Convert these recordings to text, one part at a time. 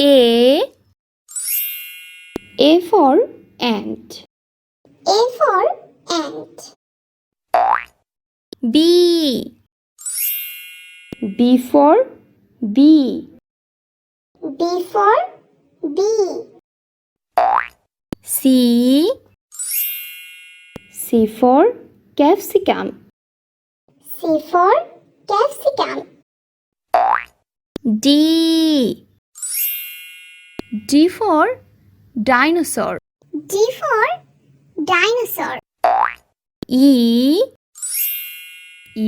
A for ant. A for ant. B for bee. B for bee. C for capsicum. C for capsicum. D for dinosaur. D for dinosaur. E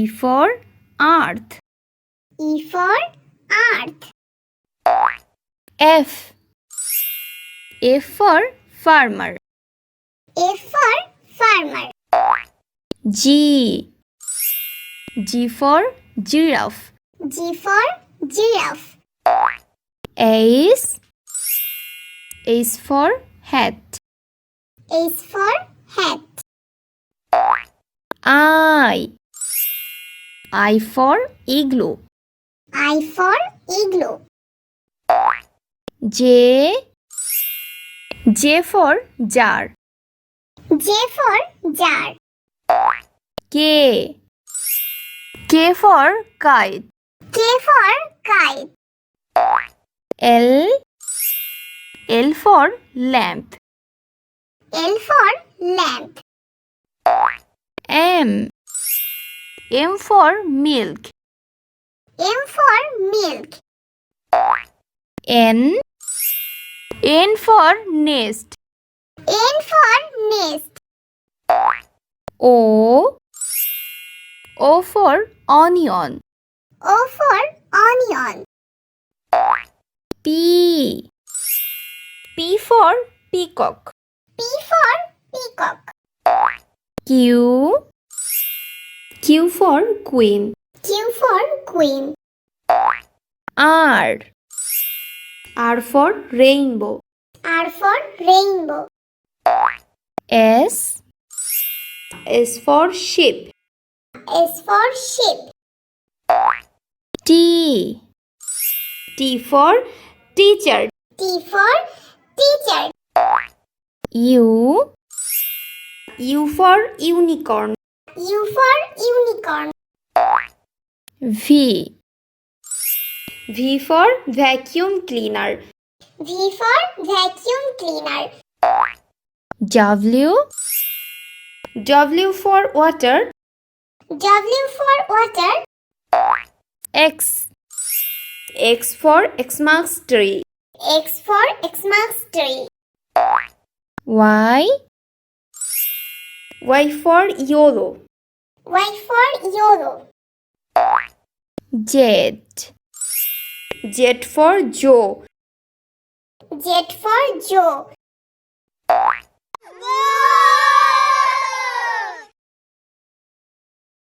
for earth. E for earth. F for farmer. F for farmer. G for giraffe. G for giraffe. H for hat. H for hat. I for igloo. I for igloo. J for jar. J for jar. K for kite. K for kite. L for lamp. L for lamp. M for milk. M for milk. N for nest. N for nest. O for onion. O for onion. P for peacock. P for peacock. Q for queen. Q for queen. R for rainbow. R for rainbow. S for sheep. S for sheep. T for teacher. T for teacher. U for unicorn. U for unicorn. V for vacuum cleaner. V for vacuum cleaner. W for water. W for water. X for Xmas tree. X for Xmas tree. Y for YOLO. Y for YOLO. Z for Joe. Z for Joe.